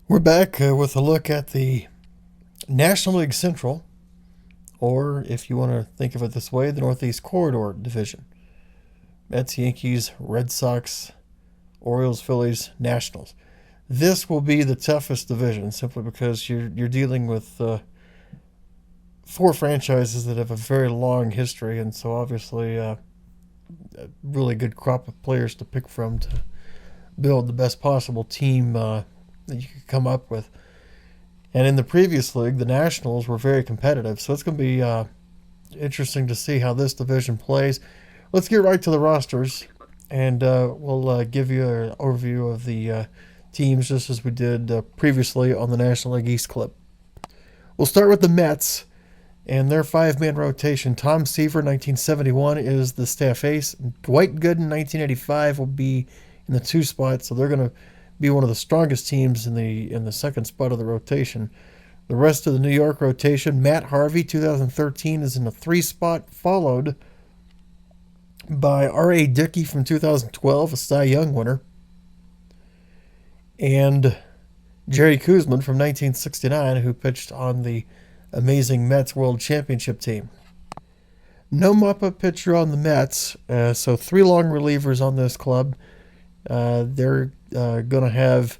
We're back with a look at the National League Central, or if you want to think of it this way, the Northeast Corridor Division. Mets, Yankees, Red Sox, Orioles, Phillies, Nationals. This will be the toughest division simply because you're dealing with four franchises that have a very long history, and so obviously a really good crop of players to pick from to build the best possible team that you could come up with. And in the previous league, the Nationals were very competitive, so it's going to be interesting to see how this division plays. Let's get right to the rosters, and we'll give you an overview of the teams just as we did previously on the National League East clip. We'll start with the Mets and their five-man rotation. Tom Seaver, 1971, is the staff ace. Dwight Gooden, 1985, will be in the two spot, so they're going to be one of the strongest teams in the second spot of the rotation. The rest of the New York rotation, Matt Harvey, 2013, is in the three spot, followed by R.A. Dickey from 2012, a Cy Young winner, and Jerry Koosman from 1969, who pitched on the amazing Mets World Championship team. No mop-up pitcher on the Mets, so three long relievers on this club. They're going to have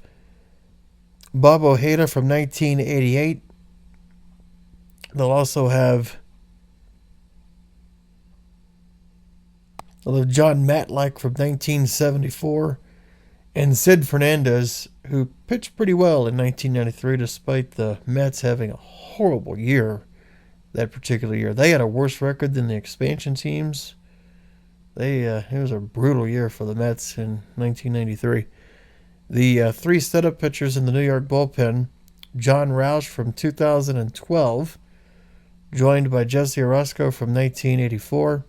Bob Ojeda from 1988. They'll also have John Matlack from 1974 and Sid Fernandez, who pitched pretty well in 1993 despite the Mets having a horrible year that particular year. They had a worse record than the expansion teams. It was a brutal year for the Mets in 1993. The three setup pitchers in the New York bullpen, John Roush from 2012, joined by Jesse Orosco from 1984,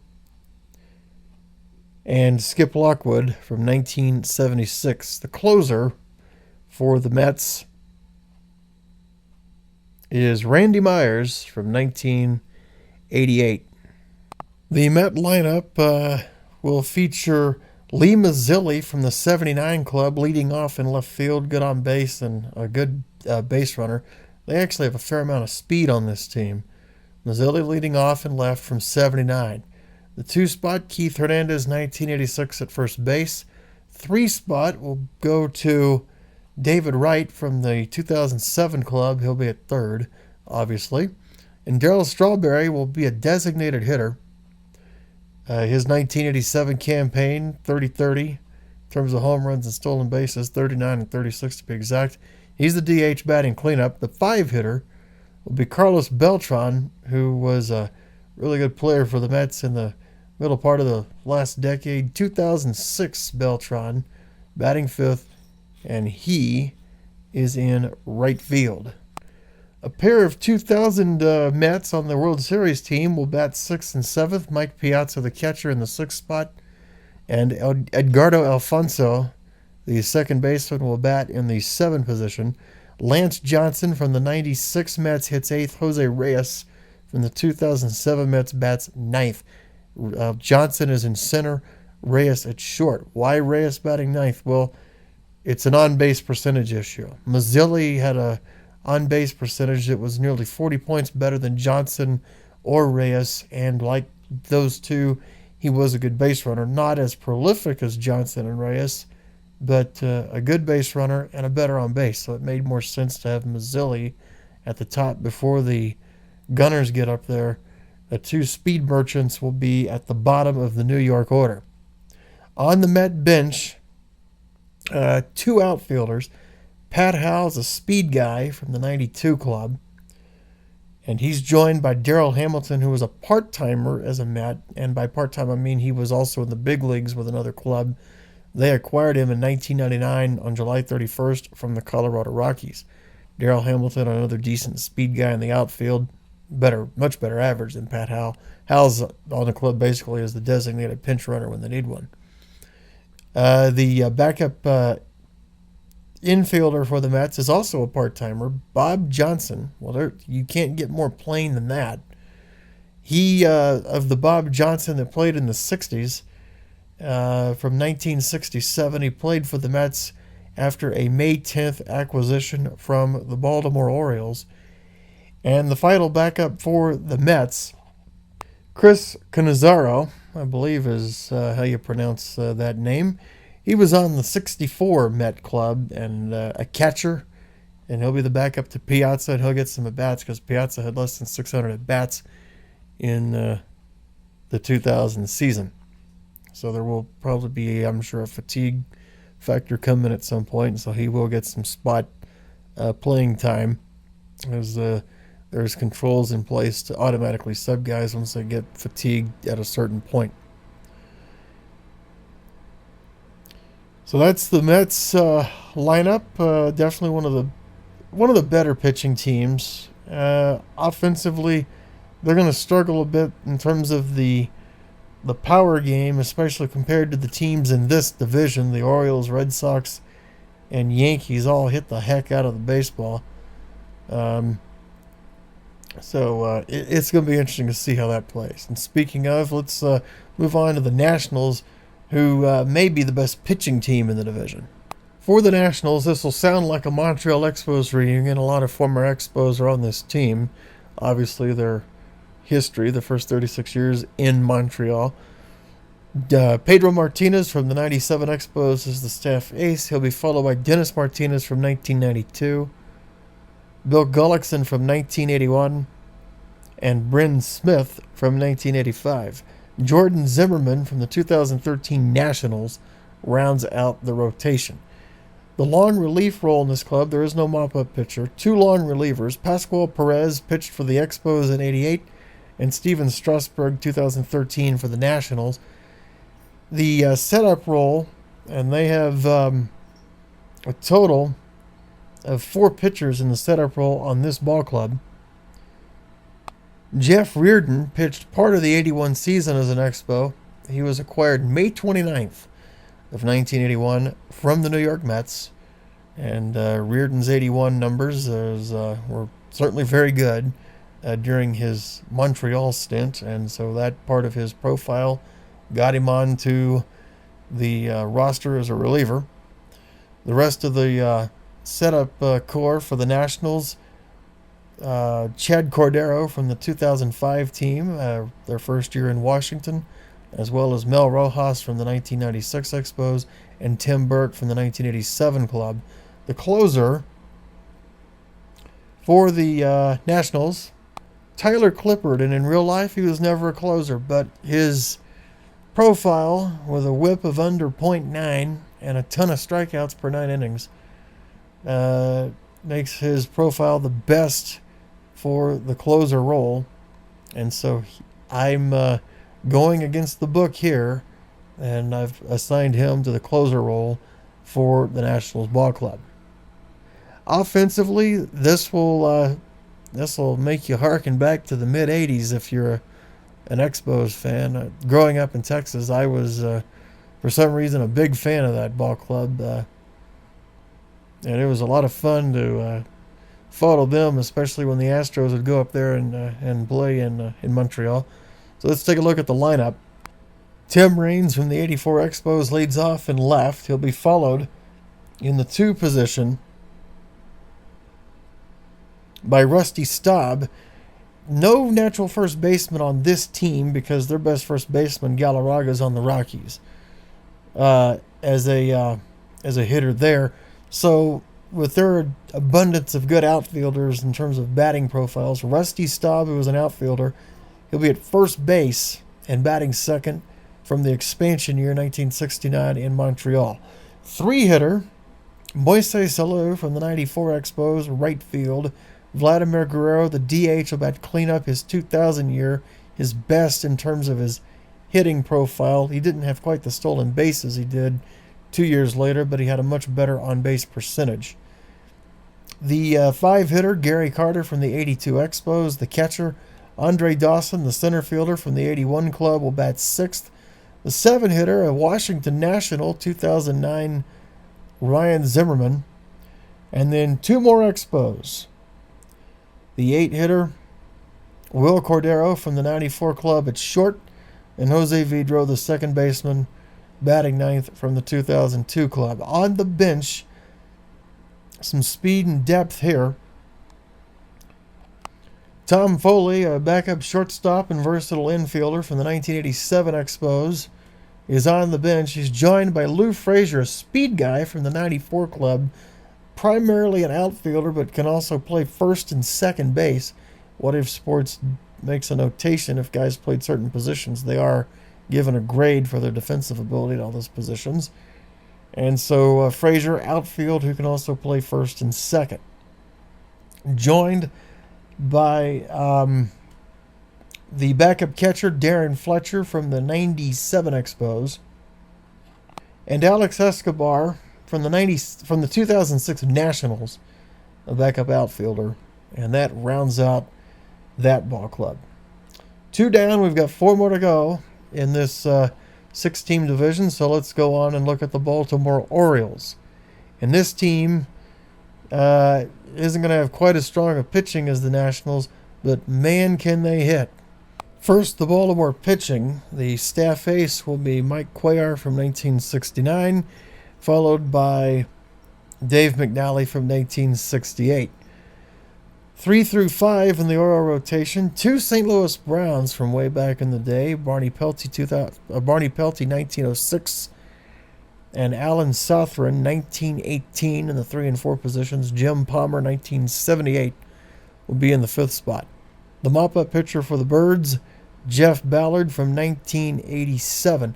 and Skip Lockwood from 1976. The closer for the Mets is Randy Myers from 1988. The Met lineup will feature Lee Mazzilli from the 79 club leading off in left field, good on base, and a good base runner. They actually have a fair amount of speed on this team. Mazzilli leading off in left from 79. The two spot, Keith Hernandez, 1986 at first base. Three spot will go to David Wright from the 2007 club. He'll be at third, obviously. And Darryl Strawberry will be a designated hitter. His 1987 campaign, 30-30, in terms of home runs and stolen bases, 39 and 36 to be exact. He's the DH batting cleanup. The five-hitter will be Carlos Beltran, who was a really good player for the Mets in the middle part of the last decade. 2006 Beltran, batting fifth, and he is in right field. A pair of 2000 Mets on the World Series team will bat 6th and 7th. Mike Piazza, the catcher, in the 6th spot. And Edgardo Alfonso, the second baseman, will bat in the 7th position. Lance Johnson from the 96 Mets hits 8th. Jose Reyes from the 2007 Mets bats 9th. Johnson is in center. Reyes at short. Why Reyes batting 9th? Well, it's an on-base percentage issue. Mazzilli had a on-base percentage that was nearly 40 points better than Johnson or Reyes, and like those two, he was a good base runner. Not as prolific as Johnson and Reyes, but a good base runner and a better on base, so it made more sense to have Mazzilli at the top before the Gunners get up there. The two speed merchants will be at the bottom of the New York order. On the Met bench, two outfielders. Pat Howell's a speed guy from the 92 club, and he's joined by Darrell Hamilton, who was a part-timer as a Met, and by part-time I mean he was also in the big leagues with another club. They acquired him in 1999 on July 31st from the Colorado Rockies. Darrell Hamilton, another decent speed guy in the outfield, much better average than Pat Howell. Howell's on the club basically as the designated pinch runner when they need one. The backup infielder for the Mets is also a part-timer, Bob Johnson. Well, you can't get more plain than that. He, of the Bob Johnson that played in the 60s, from 1967, he played for the Mets after a May 10th acquisition from the Baltimore Orioles. And the final backup for the Mets, Chris Cannizzaro, I believe is how you pronounce that name. He was on the 64 Met club and a catcher, and he'll be the backup to Piazza, and he'll get some at-bats because Piazza had less than 600 at-bats in the 2000 season. So there will probably be, I'm sure, a fatigue factor coming at some point, so he will get some spot playing time as there's controls in place to automatically sub guys once they get fatigued at a certain point. So that's the Mets lineup. Definitely one of the better pitching teams. Offensively, they're going to struggle a bit in terms of the power game, especially compared to the teams in this division. The Orioles, Red Sox, and Yankees all hit the heck out of the baseball. So it's going to be interesting to see how that plays. And speaking of, let's move on to the Nationals, who may be the best pitching team in the division. For the Nationals, this will sound like a Montreal Expos reunion. A lot of former Expos are on this team. Obviously, their history, the first 36 years in Montreal. Pedro Martinez from the 97 Expos is the staff ace. He'll be followed by Dennis Martinez from 1992. Bill Gullickson from 1981, and Bryn Smith from 1985. Jordan Zimmerman from the 2013 Nationals rounds out the rotation. The long relief role in this club, there is no mop-up pitcher. Two long relievers. Pascual Perez pitched for the Expos in 88, and Steven Strasburg 2013 for the Nationals. The setup role, and they have a total of 4 pitchers in the setup role on this ball club. Jeff Reardon pitched part of the 81 season as an Expo. He was acquired May 29th of 1981 from the New York Mets. And Reardon's 81 numbers were certainly very good during his Montreal stint. And so that part of his profile got him onto the roster as a reliever. The rest of the setup core for the Nationals, Chad Cordero from the 2005 team, their first year in Washington, as well as Mel Rojas from the 1996 Expos and Tim Burke from the 1987 club. The closer for the Nationals, Tyler Clippard, and in real life he was never a closer, but his profile with a whip of under .9 and a ton of strikeouts per 9 innings makes his profile the best for the closer role. And so I'm going against the book here, and I've assigned him to the closer role for the Nationals ball club. Offensively, this will make you harken back to the mid-'80s if you're an Expos fan. Growing up in Texas, I was, for some reason, a big fan of that ball club. And it was a lot of fun to follow them, especially when the Astros would go up there and play in Montreal. So let's take a look at the lineup. Tim Raines from the 84 Expos leads off in left. He'll be followed in the 2 position by Rusty Staub. No natural first baseman on this team because their best first baseman, Galarraga, is on the Rockies as a hitter there. So with their abundance of good outfielders in terms of batting profiles, Rusty Staub, who is an outfielder, he'll be at first base and batting second from the expansion year 1969 in Montreal. 3-hitter, Moises Salou from the 94 Expos, right field. Vladimir Guerrero, the DH, will bat cleanup his 2000 year, his best in terms of his hitting profile. He didn't have quite the stolen bases he did 2 years later, but he had a much better on-base percentage. The 5-hitter, Gary Carter from the 82 Expos. The catcher, Andre Dawson, the center fielder from the 81 club, will bat 6th. The 7-hitter, a Washington National, 2009, Ryan Zimmerman. And then 2 more Expos. The 8-hitter, Will Cordero from the 94 club at short, and Jose Vidro, the second baseman, batting 9th from the 2002 club. On the bench, some speed and depth here. Tom Foley, a backup shortstop and versatile infielder from the 1987 Expos, is on the bench. He's joined by Lou Frazier, a speed guy from the 94 club, primarily an outfielder, but can also play first and second base. What If Sports makes a notation if guys played certain positions, they are given a grade for their defensive ability at all those positions. And so Frazier, outfield, who can also play first and second. Joined by the backup catcher, Darren Fletcher, from the 97 Expos, and Alex Escobar from the 2006 Nationals, a backup outfielder. And that rounds out that ball club. 2 down. We've got 4 more to go in this 6-team division. So let's go on and look at the Baltimore Orioles. And this team isn't going to have quite as strong a pitching as the Nationals, but man, can they hit. First, the Baltimore pitching. The staff ace will be Mike Cuellar from 1969, followed by Dave McNally from 1968. 3 through 5 in the Oriole rotation. 2 St. Louis Browns from way back in the day. Barney Pelty, 1906, and Alan Southron, 1918 in the 3 and 4 positions. Jim Palmer, 1978, will be in the 5th spot. The mop-up pitcher for the Birds, Jeff Ballard from 1987.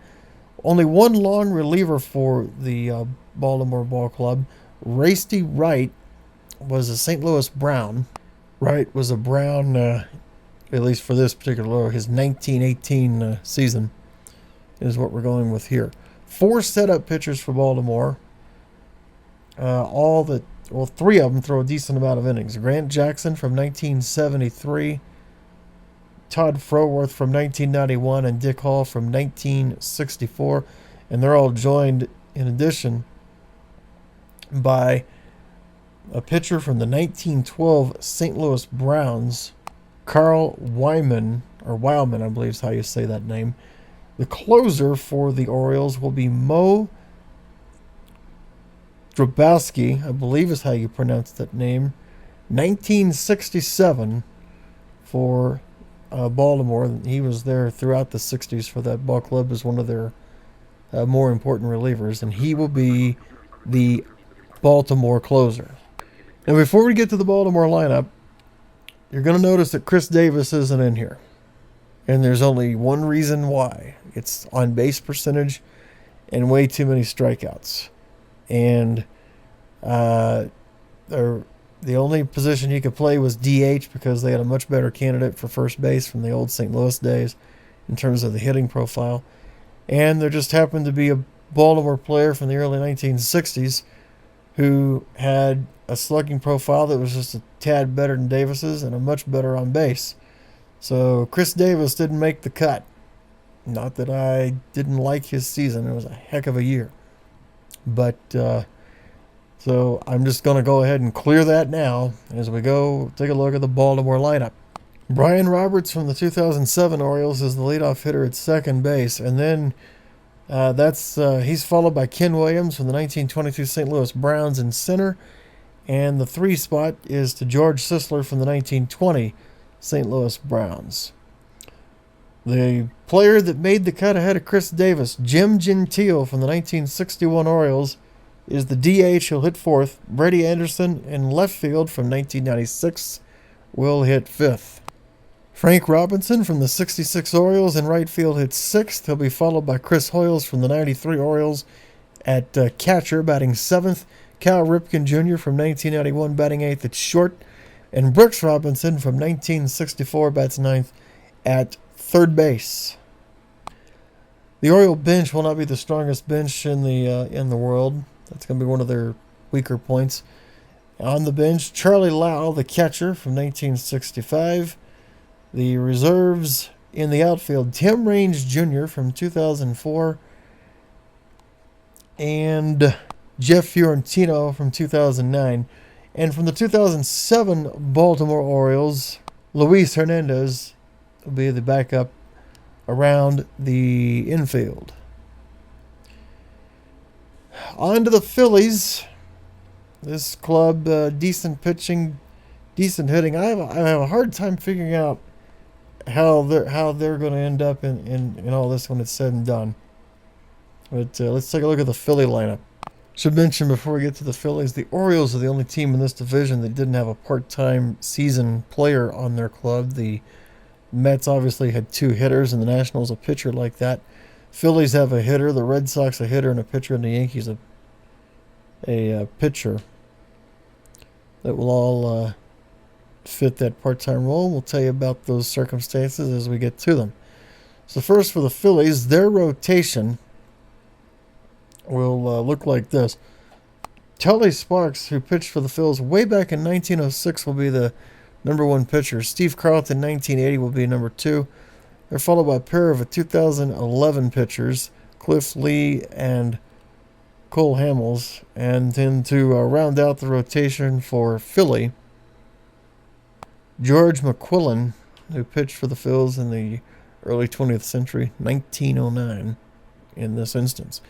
Only one long reliever for the Baltimore Ball Club. Rasty Wright was a St. Louis Brown. Wright was a Brown, at least for this particular, his 1918 season is what we're going with here. 4 setup pitchers for Baltimore. 3 of them throw a decent amount of innings. Grant Jackson from 1973, Todd Froworth from 1991, and Dick Hall from 1964. And they're all joined, in addition, by a pitcher from the 1912 St. Louis Browns, Carl Wyman, or Wildman, I believe is how you say that name. The closer for the Orioles will be Mo Drabowski, I believe is how you pronounce that name. 1967 for Baltimore. He was there throughout the 60s for that ball club as one of their more important relievers, and he will be the Baltimore closer. Now, before we get to the Baltimore lineup, you're going to notice that Chris Davis isn't in here. And there's only one reason why. It's on base percentage and way too many strikeouts. And the only position he could play was DH because they had a much better candidate for first base from the old St. Louis days in terms of the hitting profile. And there just happened to be a Baltimore player from the early 1960s who had a slugging profile that was just a tad better than Davis's and a much better on base. So Chris Davis didn't make the cut. Not that I didn't like his season. It was a heck of a year. But so I'm just going to go ahead and clear that now as we go take a look at the Baltimore lineup. Brian Roberts from the 2007 Orioles is the leadoff hitter at second base. And then he's followed by Ken Williams from the 1922 St. Louis Browns in center. And the 3 spot is to George Sisler from the 1920 St. Louis Browns. The player that made the cut ahead of Chris Davis, Jim Gentile from the 1961 Orioles, is the DH. He'll hit 4th. Brady Anderson in left field from 1996 will hit 5th. Frank Robinson from the 66 Orioles in right field hits 6th. He'll be followed by Chris Hoyles from the 93 Orioles at catcher, batting 7th. Cal Ripken Jr. from 1991 batting 8th at short. And Brooks Robinson from 1964 bats 9th at third base. The Oriole bench will not be the strongest bench in the world. That's going to be one of their weaker points. On the bench, Charlie Lau, the catcher from 1965. The reserves in the outfield, Tim Raines Jr. from 2004. And Jeff Fiorentino from 2009. And from the 2007 Baltimore Orioles, Luis Hernandez will be the backup around the infield. On to the Phillies. This club, decent pitching, decent hitting. I have a hard time figuring out how they're going to end up in all this when it's said and done. But let's take a look at the Philly lineup. Should mention before we get to the Phillies, the Orioles are the only team in this division that didn't have a part-time season player on their club. The Mets obviously had 2 hitters, and the Nationals a pitcher like that. Phillies have a hitter, the Red Sox a hitter and a pitcher, and the Yankees a pitcher. That will all fit that part-time role. We'll tell you about those circumstances as we get to them. So first for the Phillies, their rotation will look like this. Tully Sparks, who pitched for the Phils way back in 1906, will be the number 1 pitcher. Steve Carlton, 1980, will be number 2. They're followed by a pair of 2011 pitchers, Cliff Lee and Cole Hamels. And then to round out the rotation for Philly, George McQuillan, who pitched for the Phils in the early 20th century, 1909 in this instance.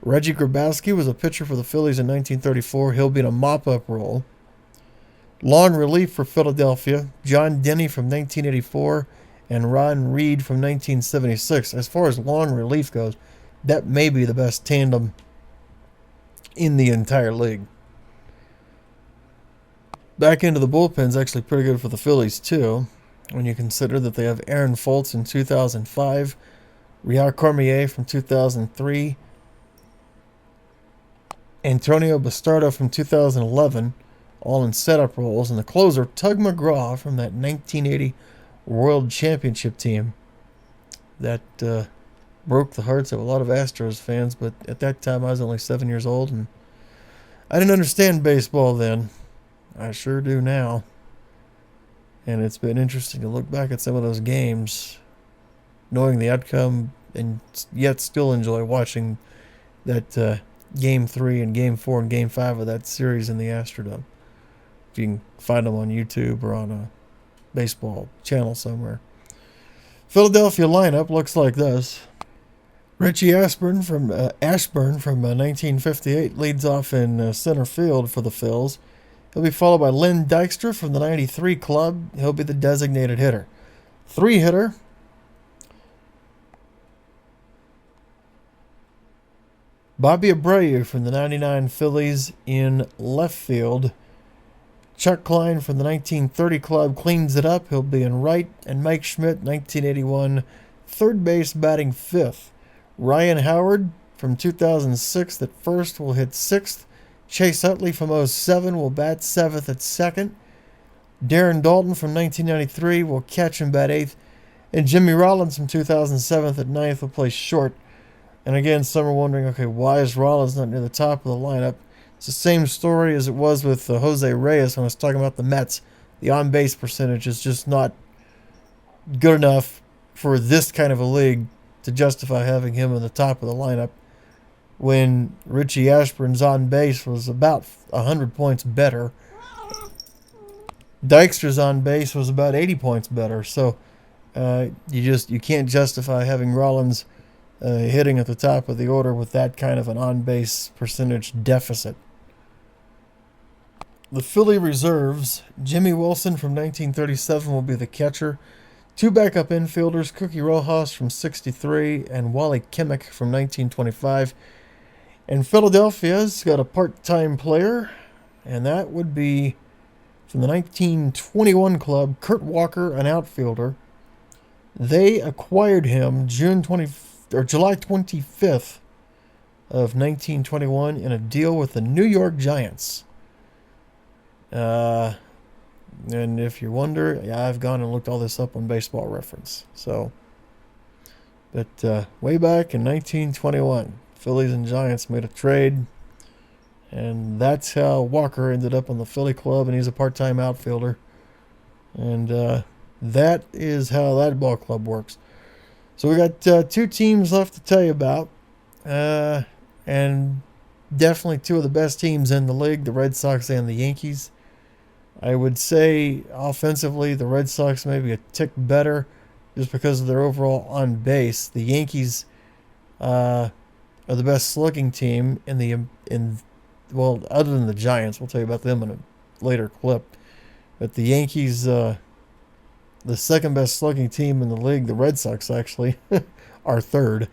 Reggie Grabowski was a pitcher for the Phillies in 1934. He'll be in a mop-up role. Long relief for Philadelphia, John Denny from 1984 and Ron Reed from 1976. As far as long relief goes, that may be the best tandem in the entire league. Back into the bullpen's actually pretty good for the Phillies, too, when you consider that they have Aaron Foltz in 2005, Rheal Cormier from 2003, Antonio Bastardo from 2011, all in setup roles, and the closer, Tug McGraw from that 1980 World Championship team that broke the hearts of a lot of Astros fans, but at that time I was only 7 years old, and I didn't understand baseball then. I sure do now. And it's been interesting to look back at some of those games, knowing the outcome, and yet still enjoy watching that Game 3 and Game 4 and Game 5 of that series in the Astrodome. If you can find them on YouTube or on a baseball channel somewhere. Philadelphia lineup looks like this. Richie Ashburn from 1958 leads off in center field for the Phils. He'll be followed by Len Dykstra from the 93 club. He'll be the designated hitter. 3-hitter. Bobby Abreu from the 99 Phillies in left field. Chuck Klein from the 1930 club cleans it up. He'll be in right. And Mike Schmidt, 1981, third base, batting 5th. Ryan Howard from 2006 at first will hit 6th. Chase Utley from 07 will bat 7th at second. Darren Dalton from 1993 will catch and bat 8th. And Jimmy Rollins from 2007 at 9th will play short. And again, some are wondering, okay, why is Rollins not near the top of the lineup? It's the same story as it was with Jose Reyes when I was talking about the Mets. The on-base percentage is just not good enough for this kind of a league to justify having him in the top of the lineup when Richie Ashburn's on base was about 100 points better. Dykstra's on base was about 80 points better. So you can't justify having Rollins hitting at the top of the order with that kind of an on-base percentage deficit. The Philly reserves, Jimmy Wilson from 1937 will be the catcher. 2 backup infielders, Cookie Rojas from 63 and Wally Kimmick from 1925. And Philadelphia's got a part-time player, and that would be from the 1921 club, Kurt Walker, an outfielder. They acquired him July 25th of 1921 in a deal with the New York Giants. And if you wonder, I've gone and looked all this up on Baseball Reference. But way back in 1921, Phillies and Giants made a trade, and that's how Walker ended up on the Philly club, and he's a part-time outfielder. And that is how that ball club works. So we got 2 teams left to tell you about, and definitely 2 of the best teams in the league, the Red Sox and the Yankees. I would say offensively the Red Sox may be a tick better just because of their overall on base. The Yankees are the best slugging team in well, other than the Giants, we'll tell you about them in a later clip. But the Yankees, the second best slugging team in the league, the Red Sox actually, are third.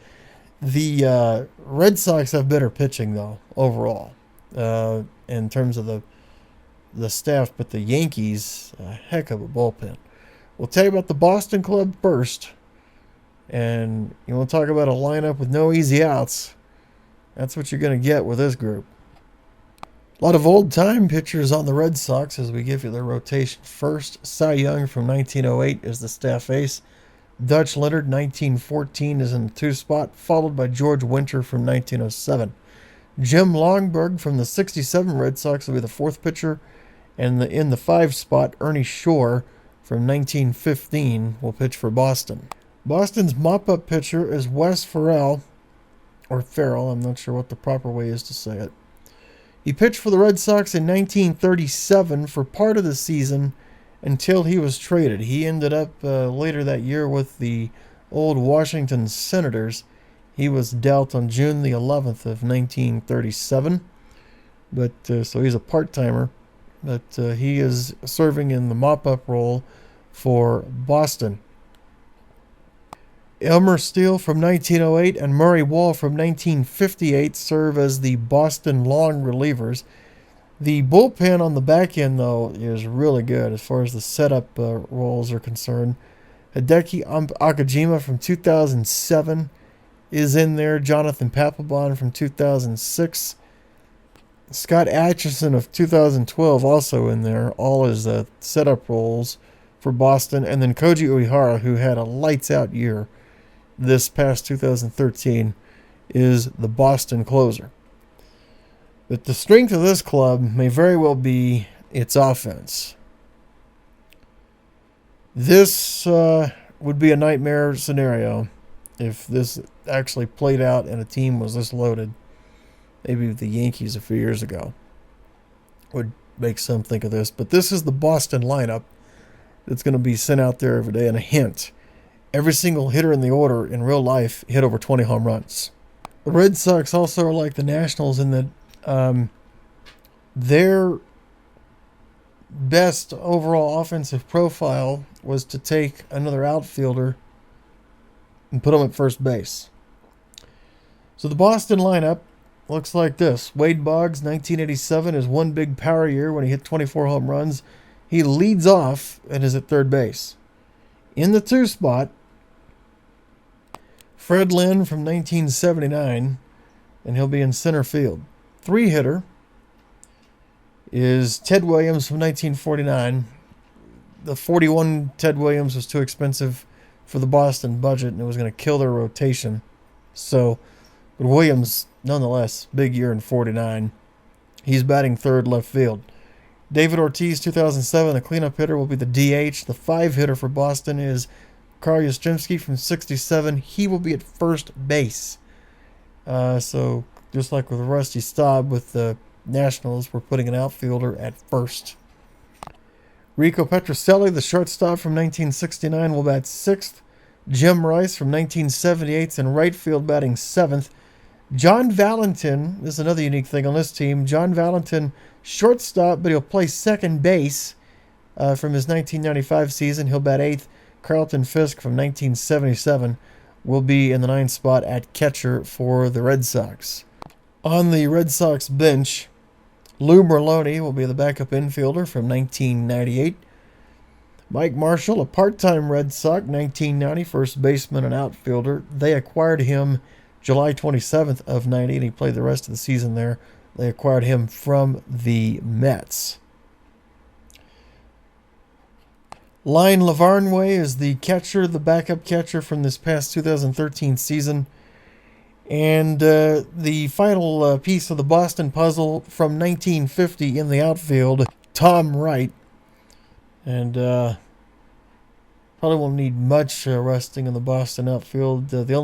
The Red Sox have better pitching though overall, in terms of the staff, but the Yankees, a heck of a bullpen. We'll tell you about the Boston club first, and you want to talk about a lineup with no easy outs. That's what you're going to get with this group. A lot of old-time pitchers on the Red Sox as we give you their rotation. First, Cy Young from 1908 is the staff ace. Dutch Leonard, 1914, is in the 2 spot, followed by George Winter from 1907. Jim Longberg from the 67 Red Sox will be the 4th pitcher, and in the 5 spot, Ernie Shore from 1915 will pitch for Boston. Boston's mop-up pitcher is Wes Farrell, or Farrell, I'm not sure what the proper way is to say it. He pitched for the Red Sox in 1937 for part of the season until he was traded. He ended up later that year with the old Washington Senators. He was dealt on June the 11th of 1937. But so he's a part-timer. But he is serving in the mop-up role for Boston. Elmer Steele from 1908 and Murray Wall from 1958 serve as the Boston long relievers. The bullpen on the back end, though, is really good as far as the setup roles are concerned. Hideki Akajima from 2007 is in there. Jonathan Papelbon from 2006. Scott Atchison of 2012 also in there, all as setup roles for Boston. And then Koji Uehara, who had a lights-out year this past 2013, is the Boston closer. But the strength of this club may very well be its offense. This would be a nightmare scenario if this actually played out and a team was this loaded. Maybe the Yankees a few years ago would make some think of this. But this is the Boston lineup that's going to be sent out there every day. And a hint, every single hitter in the order in real life hit over 20 home runs. The Red Sox also are like the Nationals in that their best overall offensive profile was to take another outfielder and put him at first base. So the Boston lineup looks like this. Wade Boggs, 1987, is one big power year when he hit 24 home runs. He leads off and is at third base. In the 2 spot, Fred Lynn from 1979, and he'll be in center field. 3-hitter is Ted Williams from 1949. The 41 Ted Williams was too expensive for the Boston budget, and it was going to kill their rotation. So, but Williams, nonetheless, big year in 49. He's batting third left field. David Ortiz, 2007, the cleanup hitter, will be the DH. The 5-hitter for Boston is Carl Yastrzemski from 67. He will be at first base. So, just like with Rusty Staub with the Nationals, we're putting an outfielder at first. Rico Petrocelli, the shortstop from 1969, will bat 6th. Jim Rice from 1978 is in right field batting 7th. John Valentin is another unique thing on this team. John Valentin, shortstop, but he'll play second base from his 1995 season. He'll bat 8th. Carlton Fisk from 1977 will be in the 9th spot at catcher for the Red Sox. On the Red Sox bench, Lou Merlone will be the backup infielder from 1998. Mike Marshall, a part-time Red Sox, 1990, first baseman and outfielder. They acquired him July 27th of 90, and he played the rest of the season there. They acquired him from the Mets. Lyon Lavarnway is the catcher, the backup catcher from this past 2013 season. And the final piece of the Boston puzzle from 1950 in the outfield, Tom Wright. And probably won't need much resting in the Boston outfield. The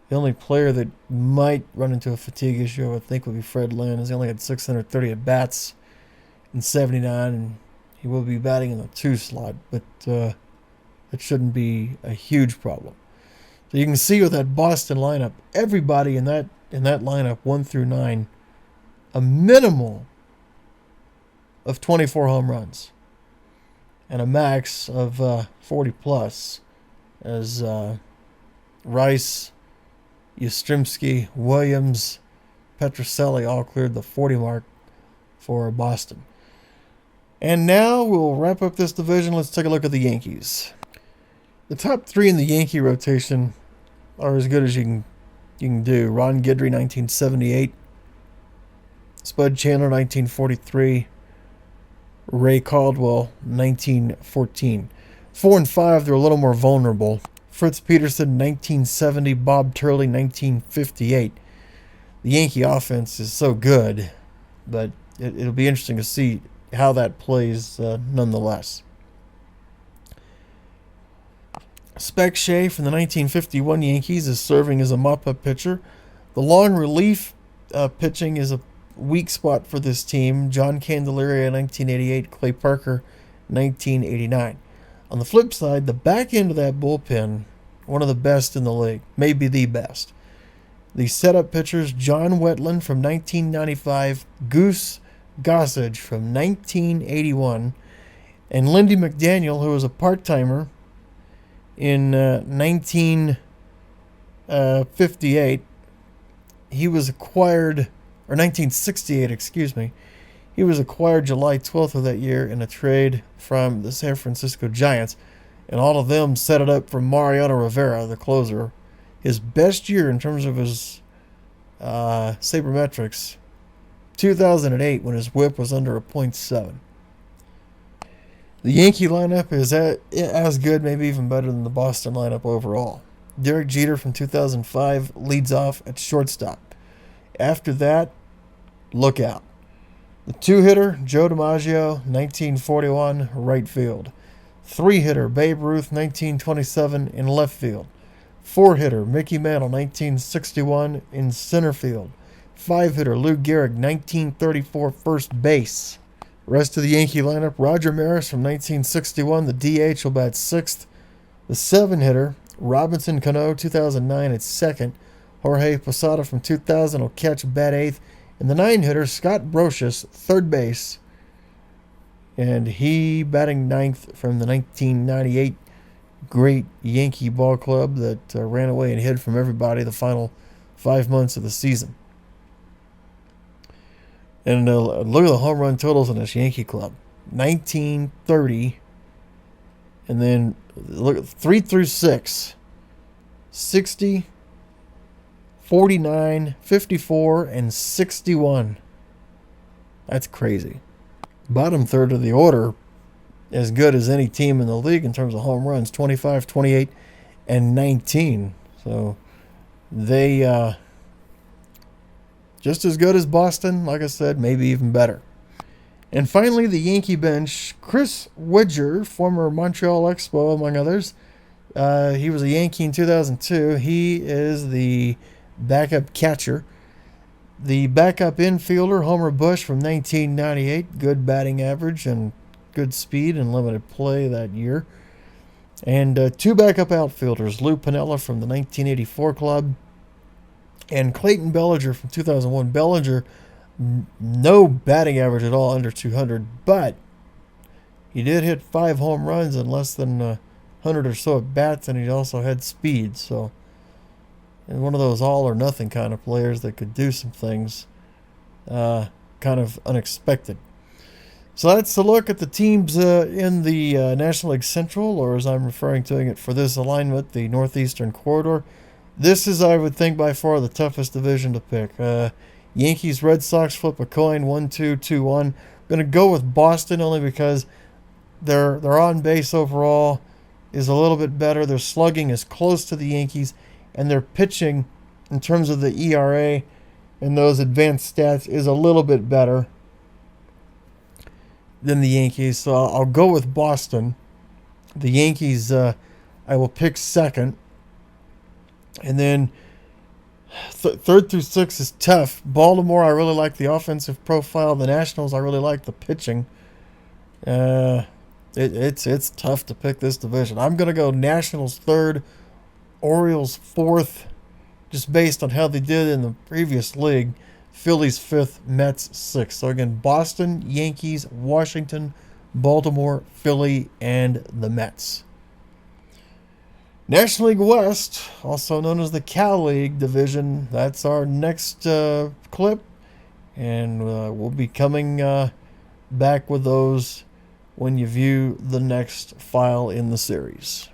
only player that might run into a fatigue issue, I would think, would be Fred Lynn. He only had 630 at-bats in 79, and he will be batting in the 2 slot, but it shouldn't be a huge problem. So you can see with that Boston lineup, everybody in that lineup, 1 through 9, a minimal of 24 home runs and a max of 40 plus, as Rice, Yastrzemski, Williams, Petrocelli all cleared the 40 mark for Boston. And now we'll wrap up this division. Let's take a look at the Yankees. The top three in the Yankee rotation are as good as you can do. Ron Guidry, 1978. Spud Chandler, 1943. Ray Caldwell, 1914. 4 and 5, they're a little more vulnerable. Fritz Peterson, 1970. Bob Turley, 1958. The Yankee offense is so good, but it'll be interesting to see how that plays nonetheless. Spec Shea from the 1951 Yankees is serving as a mop-up pitcher. The long relief pitching is a weak spot for this team. John Candelaria, 1988. Clay Parker, 1989. On the flip side, the back end of that bullpen, one of the best in the league, maybe the best. The setup pitchers, John Wetland from 1995, Goose Gossage from 1981, and Lindy McDaniel, who was a part-timer in 1958. He was acquired, or 1968, excuse me. He was acquired July 12th of that year in a trade from the San Francisco Giants, and all of them set it up for Mariano Rivera, the closer. His best year in terms of his sabermetrics, 2008, when his whip was under a .7. The Yankee lineup is as good, maybe even better than the Boston lineup overall. Derek Jeter from 2005 leads off at shortstop. After that, look out. The two-hitter, Joe DiMaggio, 1941, right field. Three-hitter, Babe Ruth, 1927, in left field. Four-hitter, Mickey Mantle, 1961, in center field. Five-hitter, Lou Gehrig, 1934, first base. Rest of the Yankee lineup, Roger Maris from 1961, the DH will bat sixth. The seven-hitter, Robinson Cano, 2009, at second. Jorge Posada from 2000 will catch bat eighth. And the nine-hitter, Scott Brocious, third base. And he batting ninth from the 1998 great Yankee ball club that ran away and hid from everybody the final 5 months of the season. And look at the home run totals in this Yankee club. 19, 30, and then look at 3 through 6. 60, 49, 54, and 61. That's crazy. Bottom third of the order, as good as any team in the league in terms of home runs, 25, 28, and 19. So they just as good as Boston, like I said, maybe even better. And finally, the Yankee bench, Chris Widger, former Montreal Expo, among others. He was a Yankee in 2002. He is the backup catcher. The backup infielder, Homer Bush from 1998, good batting average and good speed and limited play that year. And two backup outfielders, Lou Piniella from the 1984 club and Clayton Bellinger from 2001. Bellinger, no batting average at all, under 200, but he did hit 5 home runs in less than 100 or so at bats, and he also had speed. So, and one of those all or nothing kind of players that could do some things kind of unexpected. So that's a look at the teams in the National League Central, or as I'm referring to it for this alignment, the Northeastern Corridor. This is, I would think, by far the toughest division to pick. Yankees, Red Sox, flip a coin, 1-2, 2-1. Going to go with Boston only because their on-base overall is a little bit better. Their slugging is close to the Yankees, and their pitching, in terms of the ERA and those advanced stats, is a little bit better than the Yankees. So I'll go with Boston. The Yankees, I will pick second. And then third through 6 is tough. Baltimore, I really like the offensive profile. The Nationals, I really like the pitching. It's tough to pick this division. I'm going to go Nationals third, Orioles fourth, just based on how they did in the previous league. Phillies 5th, Mets 6th. So again, Boston, Yankees, Washington, Baltimore, Philly, and the Mets. National League West, also known as the Cal League Division, that's our next clip. And we'll be coming back with those when you view the next file in the series.